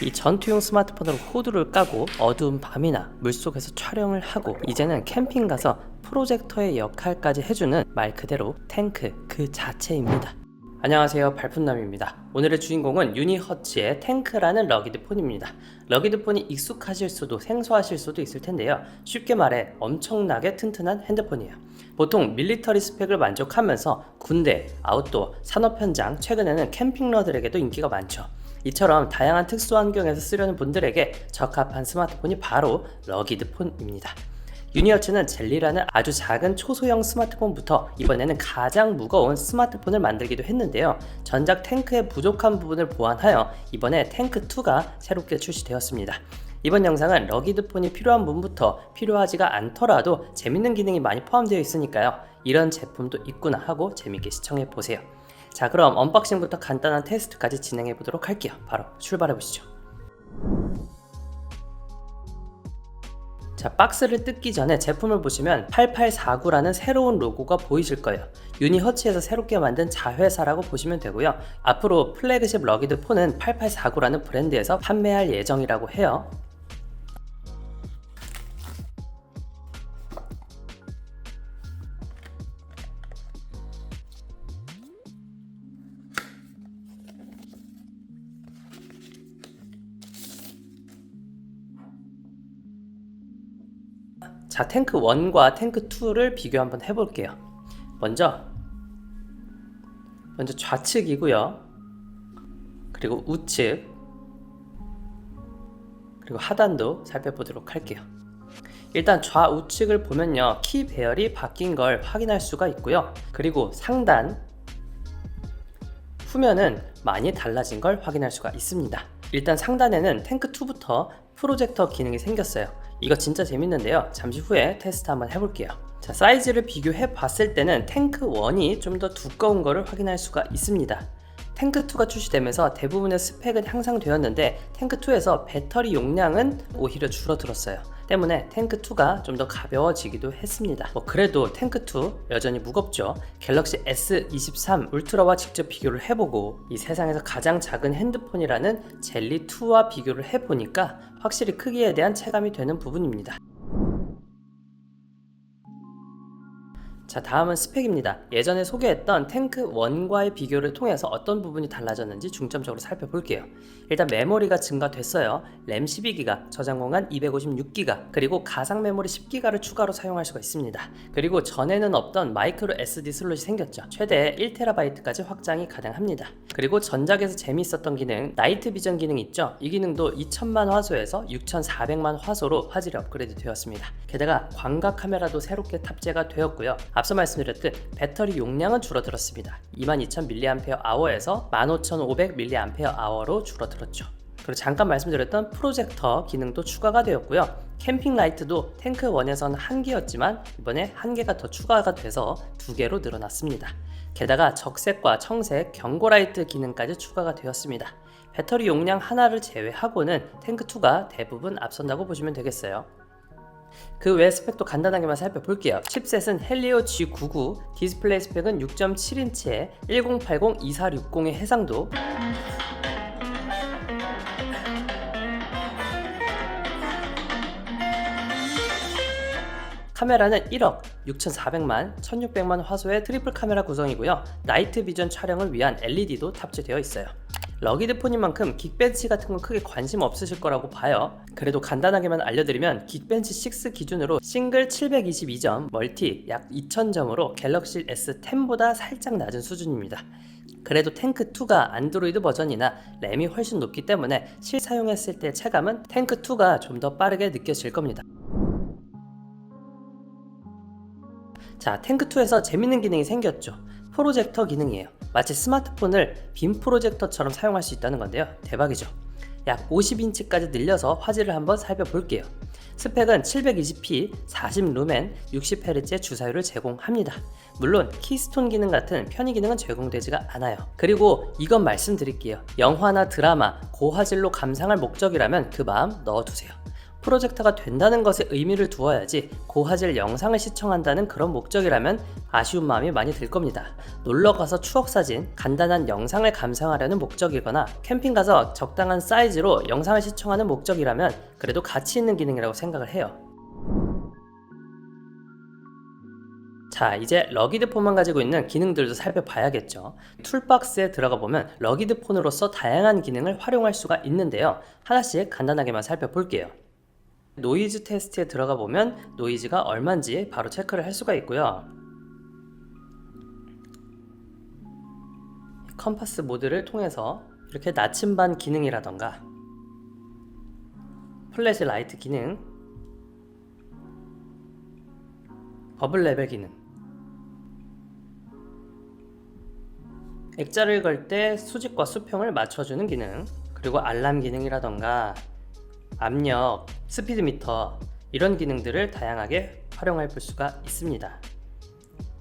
이 전투용 스마트폰으로 후드를 까고 어두운 밤이나 물속에서 촬영을 하고 이제는 캠핑 가서 프로젝터의 역할까지 해주는 말 그대로 탱크 그 자체입니다. 안녕하세요, 발푼남입니다. 오늘의 주인공은 유니허츠의 탱크라는 러기드 폰입니다. 러기드 폰이 익숙하실 수도 생소하실 수도 있을 텐데요. 쉽게 말해 엄청나게 튼튼한 핸드폰이에요. 보통 밀리터리 스펙을 만족하면서 군대, 아웃도어, 산업 현장, 최근에는 캠핑러들에게도 인기가 많죠. 이처럼 다양한 특수 환경에서 쓰려는 분들에게 적합한 스마트폰이 바로 러기드 폰입니다. 유니허츠는 젤리라는 아주 작은 초소형 스마트폰부터 이번에는 가장 무거운 스마트폰을 만들기도 했는데요. 전작 탱크의 부족한 부분을 보완하여 이번에 탱크2가 새롭게 출시되었습니다. 이번 영상은 러기드 폰이 필요한 분부터 필요하지가 않더라도 재밌는 기능이 많이 포함되어 있으니까요. 이런 제품도 있구나 하고 재밌게 시청해보세요. 자, 그럼 언박싱부터 간단한 테스트까지 진행해 보도록 할게요. 바로 출발해 보시죠. 자, 박스를 뜯기 전에 제품을 보시면 8849라는 새로운 로고가 보이실 거예요. 유니허츠에서 새롭게 만든 자회사라고 보시면 되고요. 앞으로 플래그십 러기드 폰은 8849라는 브랜드에서 판매할 예정이라고 해요. 자, 탱크 1과 탱크 2를 비교 한번 해볼게요. 먼저 좌측이고요. 그리고 우측, 그리고 하단도 살펴보도록 할게요. 일단 좌우측을 보면요, 키 배열이 바뀐 걸 확인할 수가 있고요. 그리고 상단, 후면은 많이 달라진 걸 확인할 수가 있습니다. 일단 상단에는 탱크2부터 프로젝터 기능이 생겼어요. 이거 진짜 재밌는데요. 잠시 후에 테스트 한번 해볼게요. 자, 사이즈를 비교해 봤을 때는 탱크1이 좀 더 두꺼운 거를 확인할 수가 있습니다. 탱크2가 출시되면서 대부분의 스펙은 향상되었는데 탱크2에서 배터리 용량은 오히려 줄어들었어요. 때문에 탱크2가 좀 더 가벼워지기도 했습니다. 그래도 탱크2 여전히 무겁죠. 갤럭시 S23 울트라와 직접 비교를 해보고 이 세상에서 가장 작은 핸드폰이라는 젤리2와 비교를 해보니까 확실히 크기에 대한 체감이 되는 부분입니다. 자, 다음은 스펙입니다. 예전에 소개했던 탱크 1과의 비교를 통해서 어떤 부분이 달라졌는지 중점적으로 살펴볼게요. 일단 메모리가 증가됐어요. 램 12기가, 저장 공간 256기가, 그리고 가상 메모리 10기가를 추가로 사용할 수가 있습니다. 그리고 전에는 없던 마이크로 SD 슬롯이 생겼죠. 최대 1TB까지 확장이 가능합니다. 그리고 전작에서 재미있었던 기능, 나이트 비전 기능 있죠? 이 기능도 2000만 화소에서 6400만 화소로 화질이 업그레이드 되었습니다. 게다가 광각 카메라도 새롭게 탑재가 되었고요. 앞서 말씀드렸듯 배터리 용량은 줄어들었습니다. 22000mAh에서 15500mAh로 줄어들었죠. 그리고 잠깐 말씀드렸던 프로젝터 기능도 추가가 되었고요. 캠핑 라이트도 탱크 1에서는 1개였지만 이번에 1개가 더 추가가 돼서 2개로 늘어났습니다. 게다가 적색과 청색 경고 라이트 기능까지 추가가 되었습니다. 배터리 용량 하나를 제외하고는 탱크2가 대부분 앞선다고 보시면 되겠어요. 그 외 스펙도 간단하게만 살펴볼게요. 칩셋은 헬리오 G99, 디스플레이 스펙은 6.7인치에 1080-2460의 해상도, 카메라는 1억 6400만 1600만 화소의 트리플 카메라 구성이고요. 나이트 비전 촬영을 위한 LED도 탑재되어 있어요. 러기드 폰인 만큼 긱벤치 같은 건 크게 관심 없으실 거라고 봐요. 그래도 간단하게만 알려드리면 긱벤치 6 기준으로 싱글 722점, 멀티 약 2000점으로 갤럭시 S10보다 살짝 낮은 수준입니다. 그래도 탱크2가 안드로이드 버전이나 램이 훨씬 높기 때문에 실사용했을 때 체감은 탱크2가 좀 더 빠르게 느껴질 겁니다. 자, 탱크2에서 재밌는 기능이 생겼죠. 프로젝터 기능이에요. 마치 스마트폰을 빔 프로젝터처럼 사용할 수 있다는 건데요. 대박이죠. 약 50인치까지 늘려서 화질을 한번 살펴볼게요. 스펙은 720p, 40루멘, 60Hz의 주사율을 제공합니다. 물론 키스톤 기능 같은 편의 기능은 제공되지가 않아요. 그리고 이건 말씀드릴게요. 영화나 드라마, 고화질로 감상할 목적이라면 그 마음 넣어두세요. 프로젝터가 된다는 것에 의미를 두어야지 고화질 영상을 시청한다는 그런 목적이라면 아쉬운 마음이 많이 들 겁니다. 놀러가서 추억사진, 간단한 영상을 감상하려는 목적이거나 캠핑 가서 적당한 사이즈로 영상을 시청하는 목적이라면 그래도 가치 있는 기능이라고 생각을 해요. 자, 이제 러기드폰만 가지고 있는 기능들도 살펴봐야겠죠. 툴박스에 들어가 보면 러기드폰으로서 다양한 기능을 활용할 수가 있는데요. 하나씩 간단하게만 살펴볼게요. 노이즈 테스트에 들어가 보면 노이즈가 얼마인지 바로 체크를 할 수가 있고요. 컴파스 모드를 통해서 이렇게 나침반 기능이라던가 플래시 라이트 기능, 버블 레벨 기능, 액자를 걸 때 수직과 수평을 맞춰주는 기능, 그리고 알람 기능이라던가 압력, 스피드미터 이런 기능들을 다양하게 활용해 볼 수가 있습니다.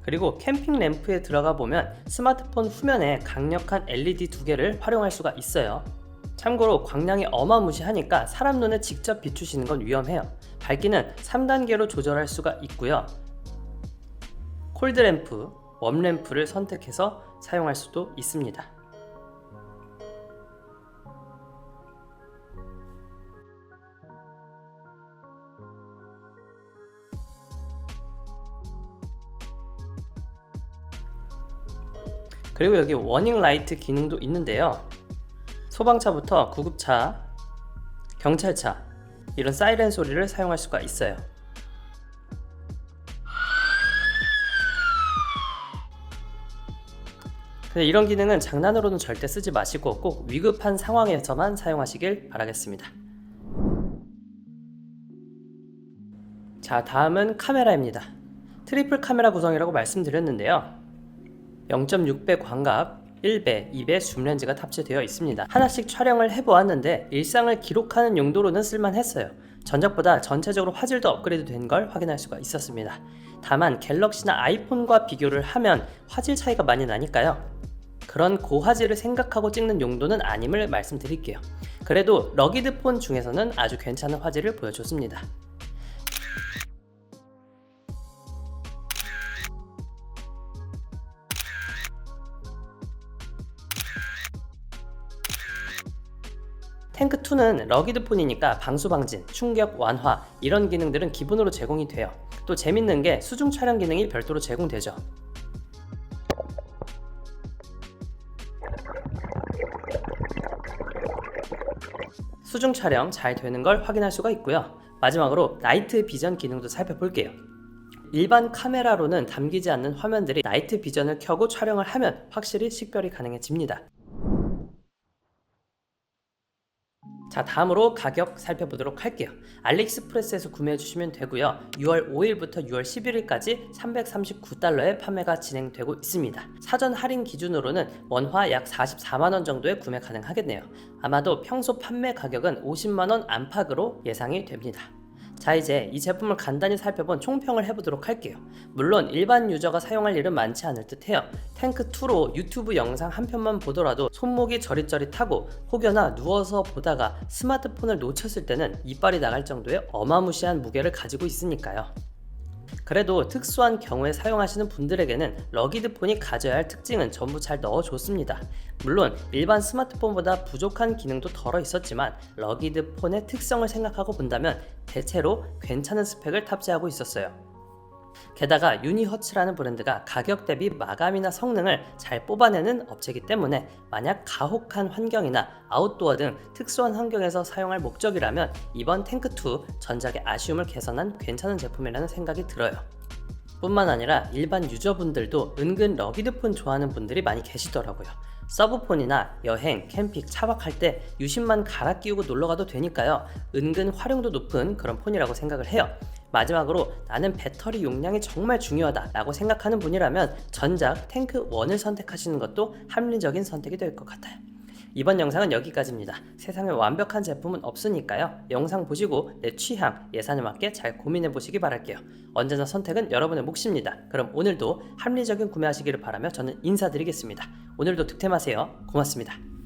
그리고 캠핑 램프에 들어가 보면 스마트폰 후면에 강력한 LED 2개를 활용할 수가 있어요. 참고로 광량이 어마무시하니까 사람 눈에 직접 비추시는 건 위험해요. 밝기는 3단계로 조절할 수가 있고요. 콜드 램프, 웜 램프를 선택해서 사용할 수도 있습니다. 그리고 여기 워닝 라이트 기능도 있는데요. 소방차부터 구급차, 경찰차 이런 사이렌 소리를 사용할 수가 있어요. 근데 이런 기능은 장난으로는 절대 쓰지 마시고 꼭 위급한 상황에서만 사용하시길 바라겠습니다. 자, 다음은 카메라입니다. 트리플 카메라 구성이라고 말씀드렸는데요. 0.6배 광각, 1배, 2배 줌렌즈가 탑재되어 있습니다. 하나씩 촬영을 해보았는데 일상을 기록하는 용도로는 쓸만했어요. 전작보다 전체적으로 화질도 업그레이드 된 걸 확인할 수가 있었습니다. 다만 갤럭시나 아이폰과 비교를 하면 화질 차이가 많이 나니까요. 그런 고화질을 생각하고 찍는 용도는 아님을 말씀드릴게요. 그래도 러기드폰 중에서는 아주 괜찮은 화질을 보여줬습니다. 탱크2는 러기드폰이니까 방수방진, 충격 완화 이런 기능들은 기본으로 제공이 돼요. 또 재밌는 게 수중 촬영 기능이 별도로 제공되죠. 수중 촬영 잘 되는 걸 확인할 수가 있고요. 마지막으로 나이트 비전 기능도 살펴볼게요. 일반 카메라로는 담기지 않는 화면들이 나이트 비전을 켜고 촬영을 하면 확실히 식별이 가능해집니다. 자, 다음으로 가격 살펴보도록 할게요. 알리익스프레스에서 구매해 주시면 되고요. 6월 5일부터 6월 11일까지 $339에 판매가 진행되고 있습니다. 사전 할인 기준으로는 원화 약 44만원 정도에 구매 가능하겠네요. 아마도 평소 판매 가격은 50만원 안팎으로 예상이 됩니다. 자, 이제 이 제품을 간단히 살펴본 총평을 해보도록 할게요. 물론 일반 유저가 사용할 일은 많지 않을 듯 해요. 탱크2로 유튜브 영상 한 편만 보더라도 손목이 저릿저릿하고 혹여나 누워서 보다가 스마트폰을 놓쳤을 때는 이빨이 나갈 정도의 어마무시한 무게를 가지고 있으니까요. 그래도 특수한 경우에 사용하시는 분들에게는 러기드폰이 가져야 할 특징은 전부 잘 넣어줬습니다. 물론 일반 스마트폰보다 부족한 기능도 덜어 있었지만 러기드폰의 특성을 생각하고 본다면 대체로 괜찮은 스펙을 탑재하고 있었어요. 게다가 유니허츠라는 브랜드가 가격 대비 마감이나 성능을 잘 뽑아내는 업체이기 때문에 만약 가혹한 환경이나 아웃도어 등 특수한 환경에서 사용할 목적이라면 이번 탱크2 전작의 아쉬움을 개선한 괜찮은 제품이라는 생각이 들어요. 뿐만 아니라 일반 유저분들도 은근 러기드폰 좋아하는 분들이 많이 계시더라고요. 서브폰이나 여행, 캠핑, 차박할 때 유심만 갈아 끼우고 놀러가도 되니까요. 은근 활용도 높은 그런 폰이라고 생각을 해요. 마지막으로 나는 배터리 용량이 정말 중요하다 라고 생각하는 분이라면 전작 탱크1을 선택하시는 것도 합리적인 선택이 될 것 같아요. 이번 영상은 여기까지입니다. 세상에 완벽한 제품은 없으니까요. 영상 보시고 내 취향, 예산에 맞게 잘 고민해 보시기 바랄게요. 언제나 선택은 여러분의 몫입니다. 그럼 오늘도 합리적인 구매하시기를 바라며 저는 인사드리겠습니다. 오늘도 득템하세요. 고맙습니다.